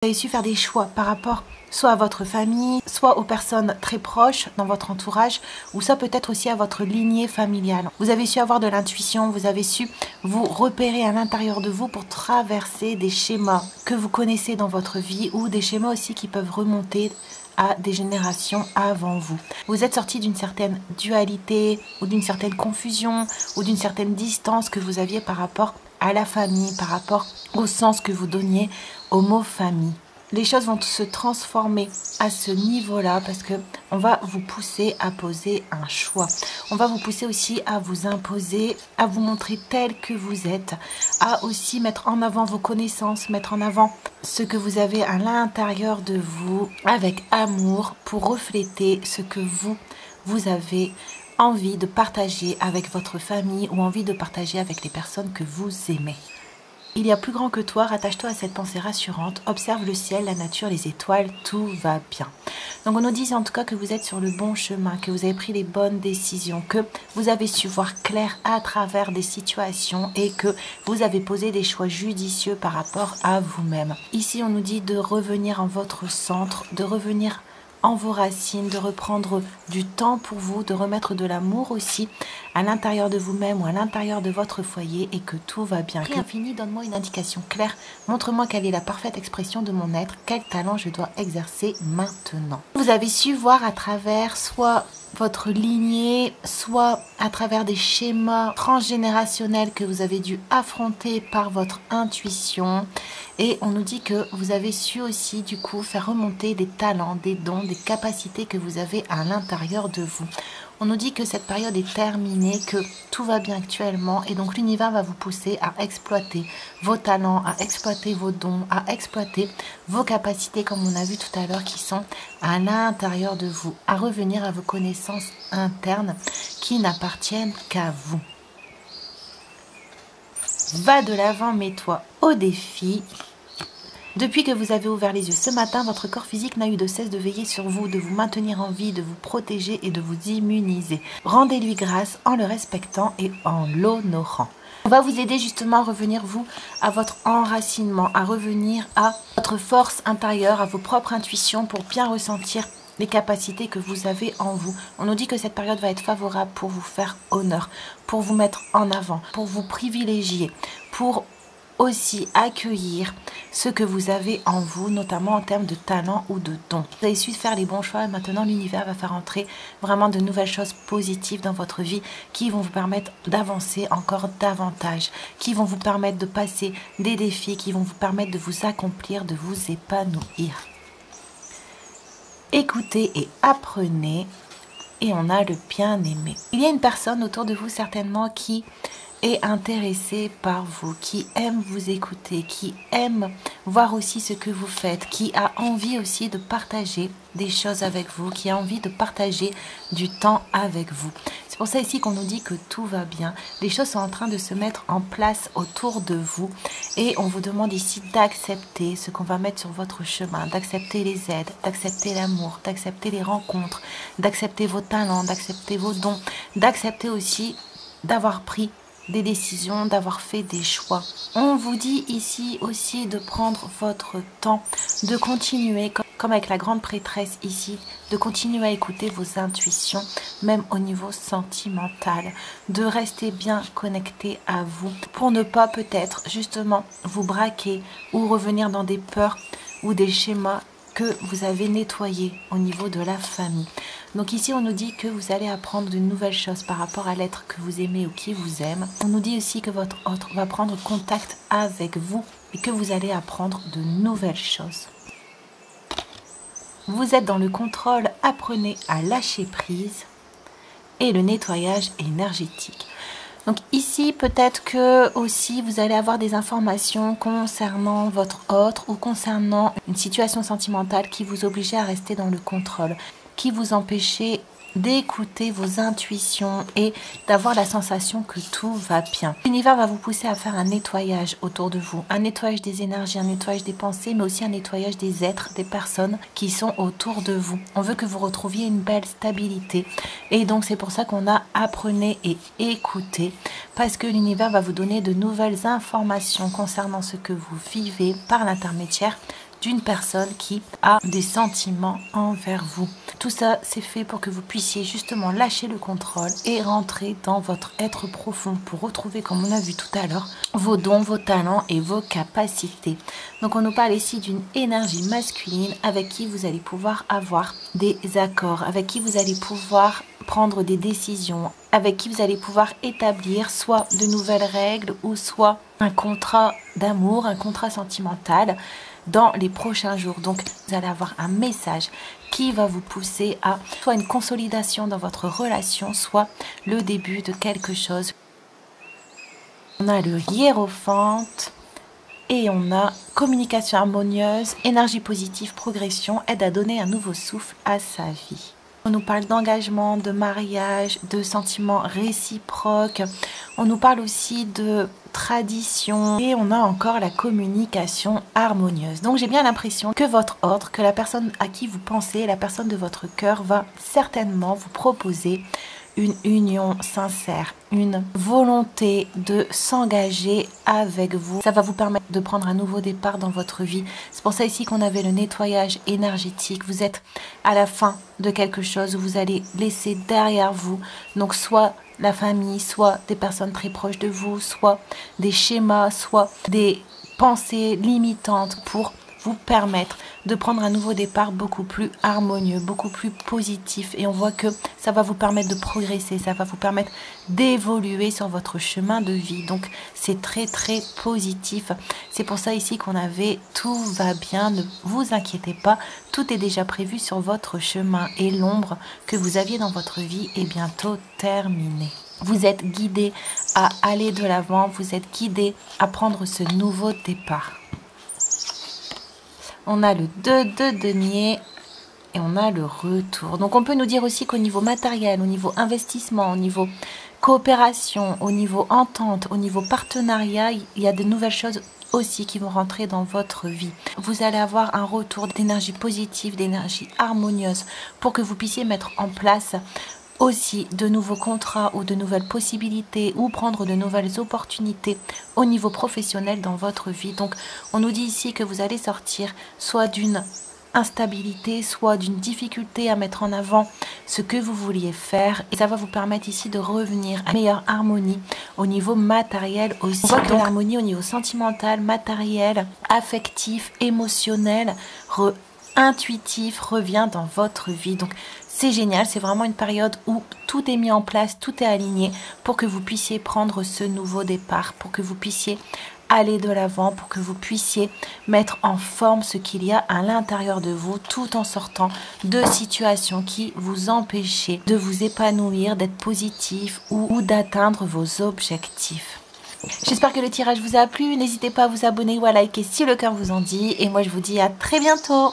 Vous avez su faire des choix par rapport soit à votre famille, soit aux personnes très proches dans votre entourage, ou ça peut-être aussi à votre lignée familiale. Vous avez su avoir de l'intuition, vous avez su vous repérer à l'intérieur de vous pour traverser des schémas que vous connaissez dans votre vie, ou des schémas aussi qui peuvent remonter à des générations avant vous. Vous êtes sorti d'une certaine dualité, ou d'une certaine confusion, ou d'une certaine distance que vous aviez par rapport à la famille, par rapport au sens que vous donniez au mot famille. Les choses vont se transformer à ce niveau-là parce que on va vous pousser à poser un choix. On va vous pousser aussi à vous imposer, à vous montrer tel que vous êtes, à aussi mettre en avant vos connaissances, mettre en avant ce que vous avez à l'intérieur de vous avec amour pour refléter ce que vous avez envie de partager avec votre famille ou envie de partager avec les personnes que vous aimez. Il y a plus grand que toi, rattache-toi à cette pensée rassurante, observe le ciel, la nature, les étoiles, tout va bien. Donc on nous dit en tout cas que vous êtes sur le bon chemin, que vous avez pris les bonnes décisions, que vous avez su voir clair à travers des situations et que vous avez posé des choix judicieux par rapport à vous-même. Ici on nous dit de revenir en votre centre, de revenir en vos racines, de reprendre du temps pour vous, de remettre de l'amour aussi à l'intérieur de vous-même ou à l'intérieur de votre foyer et que tout va bien. Prix infini, donne-moi une indication claire, montre-moi quelle est la parfaite expression de mon être, quel talent je dois exercer maintenant. Vous avez su voir à travers soit votre lignée, soit à travers des schémas transgénérationnels que vous avez dû affronter par votre intuition. Et on nous dit que vous avez su aussi du coup faire remonter des talents, des dons, des capacités que vous avez à l'intérieur de vous. On nous dit que cette période est terminée, que tout va bien actuellement et donc l'univers va vous pousser à exploiter vos talents, à exploiter vos dons, à exploiter vos capacités comme on a vu tout à l'heure qui sont à l'intérieur de vous, à revenir à vos connaissances internes qui n'appartiennent qu'à vous. Va de l'avant, mets-toi au défi. Depuis que vous avez ouvert les yeux ce matin, votre corps physique n'a eu de cesse de veiller sur vous, de vous maintenir en vie, de vous protéger et de vous immuniser. Rendez-lui grâce en le respectant et en l'honorant. On va vous aider justement à revenir, vous, à votre enracinement, à revenir à votre force intérieure, à vos propres intuitions pour bien ressentir les capacités que vous avez en vous. On nous dit que cette période va être favorable pour vous faire honneur, pour vous mettre en avant, pour vous privilégier, pour aussi accueillir ce que vous avez en vous, notamment en termes de talent ou de dons. Vous avez su faire les bons choix et maintenant l'univers va faire entrer vraiment de nouvelles choses positives dans votre vie qui vont vous permettre d'avancer encore davantage, qui vont vous permettre de passer des défis, qui vont vous permettre de vous accomplir, de vous épanouir. Écoutez et apprenez et on a le bien-aimé. Il y a une personne autour de vous certainement qui est intéressé par vous, qui aime vous écouter, qui aime voir aussi ce que vous faites, qui a envie aussi de partager des choses avec vous, qui a envie de partager du temps avec vous. C'est pour ça ici qu'on nous dit que tout va bien. Les choses sont en train de se mettre en place autour de vous et on vous demande ici d'accepter ce qu'on va mettre sur votre chemin, d'accepter les aides, d'accepter l'amour, d'accepter les rencontres, d'accepter vos talents, d'accepter vos dons, d'accepter aussi d'avoir pris des décisions, d'avoir fait des choix. On vous dit ici aussi de prendre votre temps, de continuer, comme avec la grande prêtresse ici, de continuer à écouter vos intuitions, même au niveau sentimental, de rester bien connecté à vous, pour ne pas peut-être justement vous braquer ou revenir dans des peurs ou des schémas que vous avez nettoyés au niveau de la famille. Donc ici, on nous dit que vous allez apprendre de nouvelles choses par rapport à l'être que vous aimez ou qui vous aime. On nous dit aussi que votre autre va prendre contact avec vous et que vous allez apprendre de nouvelles choses. Vous êtes dans le contrôle, apprenez à lâcher prise et le nettoyage énergétique. Donc ici, peut-être que aussi vous allez avoir des informations concernant votre autre ou concernant une situation sentimentale qui vous obligeait à rester dans le contrôle, qui vous empêchait d'écouter vos intuitions et d'avoir la sensation que tout va bien. L'univers va vous pousser à faire un nettoyage autour de vous, un nettoyage des énergies, un nettoyage des pensées, mais aussi un nettoyage des êtres, des personnes qui sont autour de vous. On veut que vous retrouviez une belle stabilité et donc c'est pour ça qu'on a apprenez et écoutez, parce que l'univers va vous donner de nouvelles informations concernant ce que vous vivez par l'intermédiaire d'une personne qui a des sentiments envers vous. Tout ça, c'est fait pour que vous puissiez justement lâcher le contrôle et rentrer dans votre être profond pour retrouver, comme on a vu tout à l'heure, vos dons, vos talents et vos capacités. Donc on nous parle ici d'une énergie masculine avec qui vous allez pouvoir avoir des accords, avec qui vous allez pouvoir prendre des décisions, avec qui vous allez pouvoir établir soit de nouvelles règles ou soit un contrat d'amour, un contrat sentimental dans les prochains jours. Donc vous allez avoir un message qui va vous pousser à soit une consolidation dans votre relation, soit le début de quelque chose. On a le hiérophante et on a communication harmonieuse, énergie positive, progression, aide à donner un nouveau souffle à sa vie. On nous parle d'engagement, de mariage, de sentiments réciproques. On nous parle aussi de tradition et on a encore la communication harmonieuse. Donc j'ai bien l'impression que votre ordre, que la personne à qui vous pensez, la personne de votre cœur va certainement vous proposer une union sincère, une volonté de s'engager avec vous. Ça va vous permettre de prendre un nouveau départ dans votre vie. C'est pour ça ici qu'on avait le nettoyage énergétique. Vous êtes à la fin de quelque chose où vous allez laisser derrière vous, donc soit la famille, soit des personnes très proches de vous, soit des schémas, soit des pensées limitantes pour vous permettre de prendre un nouveau départ beaucoup plus harmonieux, beaucoup plus positif. Et on voit que ça va vous permettre de progresser, ça va vous permettre d'évoluer sur votre chemin de vie. Donc c'est très très positif. C'est pour ça ici qu'on avait tout va bien, ne vous inquiétez pas, tout est déjà prévu sur votre chemin et l'ombre que vous aviez dans votre vie est bientôt terminée. Vous êtes guidé à aller de l'avant, vous êtes guidé à prendre ce nouveau départ. On a le 2 de denier et on a le retour. Donc on peut nous dire aussi qu'au niveau matériel, au niveau investissement, au niveau coopération, au niveau entente, au niveau partenariat, il y a de nouvelles choses aussi qui vont rentrer dans votre vie. Vous allez avoir un retour d'énergie positive, d'énergie harmonieuse pour que vous puissiez mettre en place aussi de nouveaux contrats ou de nouvelles possibilités ou prendre de nouvelles opportunités au niveau professionnel dans votre vie. Donc on nous dit ici que vous allez sortir soit d'une instabilité, soit d'une difficulté à mettre en avant ce que vous vouliez faire et ça va vous permettre ici de revenir à une meilleure harmonie au niveau matériel aussi. On voit que l'harmonie au niveau sentimental, matériel, affectif, émotionnel, intuitif revient dans votre vie. Donc c'est génial, c'est vraiment une période où tout est mis en place, tout est aligné pour que vous puissiez prendre ce nouveau départ, pour que vous puissiez aller de l'avant, pour que vous puissiez mettre en forme ce qu'il y a à l'intérieur de vous tout en sortant de situations qui vous empêchaient de vous épanouir, d'être positif ou d'atteindre vos objectifs. J'espère que le tirage vous a plu, n'hésitez pas à vous abonner ou à liker si le cœur vous en dit et moi je vous dis à très bientôt.